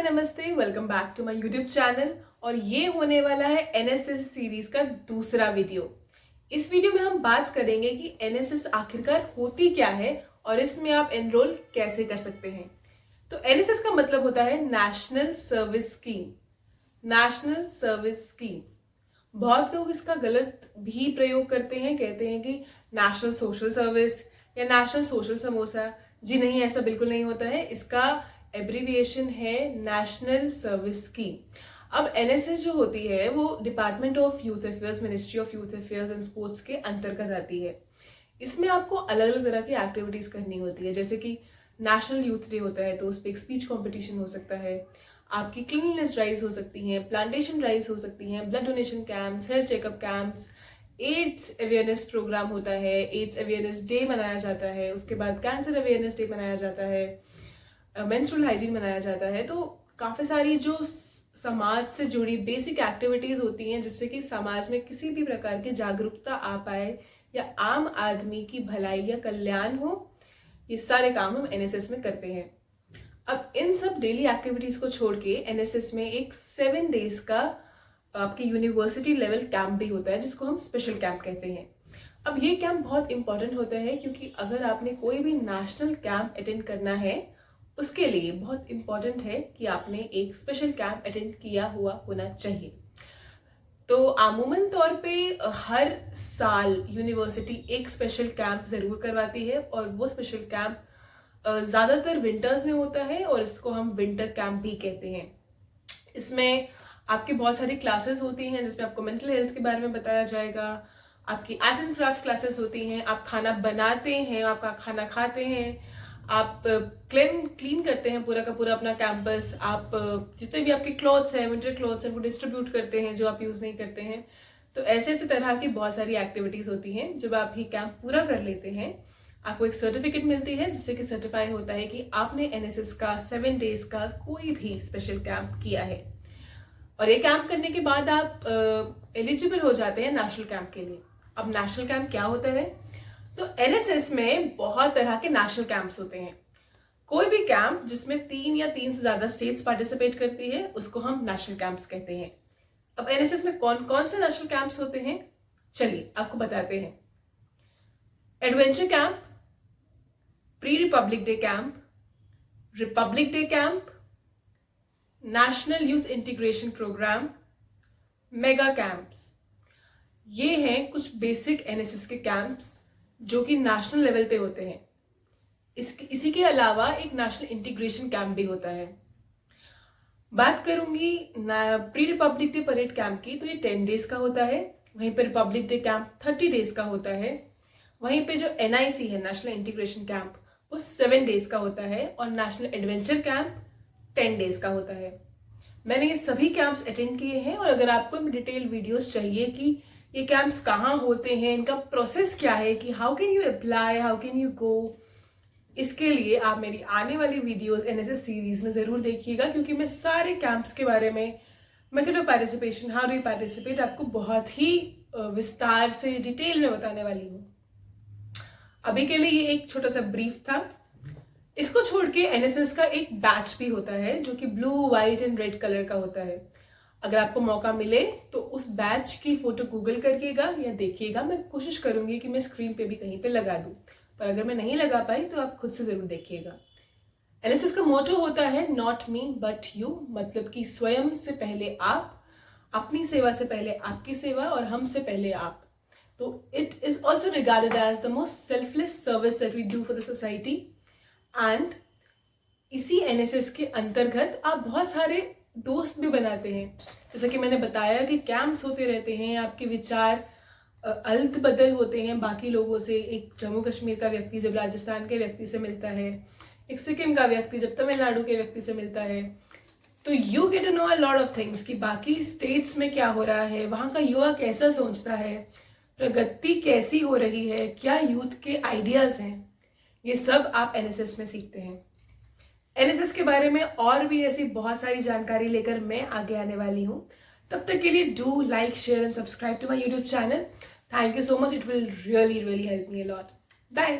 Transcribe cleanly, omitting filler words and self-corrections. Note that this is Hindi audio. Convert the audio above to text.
नमस्ते, welcome back to my YouTube channel. और ये होने वाला है एनएसएस सीरीज का दूसरा वीडियो। इस वीडियो में हम बात करेंगे कि एनएसएस आखिरकार होती क्या है और इसमें आप एनरोल कैसे कर सकते हैं। तो एनएसएस का मतलब होता है national service scheme. National service scheme. बहुत लोग इसका गलत भी प्रयोग करते हैं, कहते हैं कि नेशनल सोशल सर्विस या नेशनल सोशल समोसा। जी नहीं, ऐसा बिल्कुल नहीं होता है। इसका एब्रीविएशन है नेशनल सर्विस स्कीम। अब एनएसएस जो होती है वो department of youth affairs, ministry of youth affairs and sports के अंतर्गत आती है। इसमें आपको अलग अलग तरह की एक्टिविटीज करनी होती है, जैसे कि नेशनल यूथ डे होता है तो उस पर एक स्पीच कॉम्पिटिशन हो सकता है, आपकी क्लीनलीनेस ड्राइव्स हो सकती हैं, प्लांटेशन ड्राइव्स हो सकती हैं, blood donation camps, health checkup camps, AIDS awareness programme होता है, एड्स अवेयरनेस डे मनाया जाता है, उसके बाद कैंसर अवेयरनेस डे मनाया जाता है, मेंस्ट्रुअल हाइजीन मनाया जाता है। तो काफ़ी सारी जो समाज से जुड़ी बेसिक एक्टिविटीज़ होती हैं जिससे कि समाज में किसी भी प्रकार की जागरूकता आ पाए या आम आदमी की भलाई या कल्याण हो, ये सारे काम हम एनएसएस में करते हैं। अब इन सब डेली एक्टिविटीज़ को छोड़ के एनएसएस में एक 7 डेज का आपकी यूनिवर्सिटी लेवल कैंप भी होता है जिसको हम स्पेशल कैंप कहते हैं। अब ये कैंप बहुत इंपॉर्टेंट होता है क्योंकि अगर आपने कोई भी नेशनल कैंप अटेंड करना है उसके लिए बहुत इंपॉर्टेंट है कि आपने एक स्पेशल कैंप अटेंड किया हुआ होना चाहिए। तो अमूमन तौर पे हर साल यूनिवर्सिटी एक स्पेशल कैंप जरूर करवाती है और वो स्पेशल कैंप ज़्यादातर विंटर्स में होता है और इसको हम विंटर कैंप भी कहते हैं। इसमें आपकी बहुत सारी क्लासेस होती हैं जिसमें आपको मेंटल हेल्थ के बारे में बताया जाएगा, आपकी आर्ट एंड क्राफ्ट क्लासेस होती हैं, आप खाना बनाते हैं, आपका खाना खाते हैं, आप क्लीन करते हैं पूरा का पूरा अपना कैंपस, आप जितने भी आपके क्लॉथ्स हैं, विंटर क्लॉथ्स हैं, वो डिस्ट्रीब्यूट करते हैं जो आप यूज़ नहीं करते हैं। तो ऐसे ऐसे तरह की बहुत सारी एक्टिविटीज़ होती हैं। जब आप ये कैंप पूरा कर लेते हैं आपको एक सर्टिफिकेट मिलती है जिससे कि सर्टिफाई होता है कि आपने एनएसएस का 7 डेज का कोई भी स्पेशल कैंप किया है। और ये कैंप करने के बाद आप एलिजिबल हो जाते हैं नेशनल कैंप के लिए। अब नेशनल कैंप क्या होता है? तो एनएसएस में बहुत तरह के नेशनल कैंप्स होते हैं। कोई भी कैंप जिसमें 3 या 3 से ज्यादा स्टेट्स पार्टिसिपेट करती है उसको हम नेशनल कैंप्स कहते हैं। अब एनएसएस में कौन कौन से नेशनल कैंप्स होते हैं, चलिए आपको बताते हैं। Adventure camp, pre Republic Day camp, Republic Day camp, national youth integration programme, mega camps. ये हैं कुछ बेसिक एनएसएस के कैंप्स जो कि नेशनल लेवल पे होते हैं। इसी के अलावा एक नेशनल इंटीग्रेशन कैंप भी होता है। बात करूंगी pre Republic day parade camp की, तो ये 10 डेज का होता है। वहीं पे रिपब्लिक डे कैंप 30 डेज का होता है। वहीं पे जो एनआईसी है, नेशनल इंटीग्रेशन कैंप, वो 7 डेज का होता है और नेशनल एडवेंचर कैंप 10 डेज का होता है। मैंने ये सभी कैंप्स अटेंड किए हैं और अगर आपको डिटेल वीडियोस चाहिए कि ये कैंप्स कहाँ होते हैं, इनका प्रोसेस क्या है, कि how can you apply, how can you go, इसके लिए आप मेरी आने वाली वीडियोस एनएसएस सीरीज में जरूर देखिएगा क्योंकि मैं सारे कैंप्स के बारे में, method of participation, how do you participate, आपको बहुत ही विस्तार से डिटेल में बताने वाली हूँ। अभी के लिए ये एक छोटा सा ब्रीफ था। इसको छोड़ के एनएसएस का एक बैच भी होता है जो कि blue, white and red colour का होता है। अगर आपको मौका मिले तो उस बैच की फोटो गूगल करिएगा या देखिएगा। मैं कोशिश करूंगी कि मैं स्क्रीन पे भी कहीं पे लगा दूं, पर अगर मैं नहीं लगा पाई तो आप खुद से जरूर देखिएगा। एनएसएस का मोटो होता है नॉट मी बट यू, मतलब कि स्वयं से पहले आप, अपनी सेवा से पहले आपकी सेवा और हम से पहले आप। तो it is also regarded as the most selfless service that we do for the society. And इसी एनएसएस के अंतर्गत आप बहुत सारे दोस्त भी बनाते हैं। जैसा कि मैंने बताया कि कैंप्स होते रहते हैं, आपके विचार अदल बदल होते हैं बाकी लोगों से। एक जम्मू कश्मीर का व्यक्ति जब राजस्थान के व्यक्ति से मिलता है, एक सिक्किम का व्यक्ति जब तमिलनाडु के व्यक्ति से मिलता है, तो you get to know a lot of things कि बाकी स्टेट्स में क्या हो रहा है, वहाँ का युवा कैसा सोचता है, प्रगति कैसी हो रही है, क्या यूथ के आइडियाज हैं। ये सब आप एनएसएस में सीखते हैं। एनएसएस के बारे में और भी ऐसी बहुत सारी जानकारी लेकर मैं आगे आने वाली हूँ। तब तक के लिए do like, share and subscribe to my YouTube channel. Thank you so much, it will really help me a lot. Bye.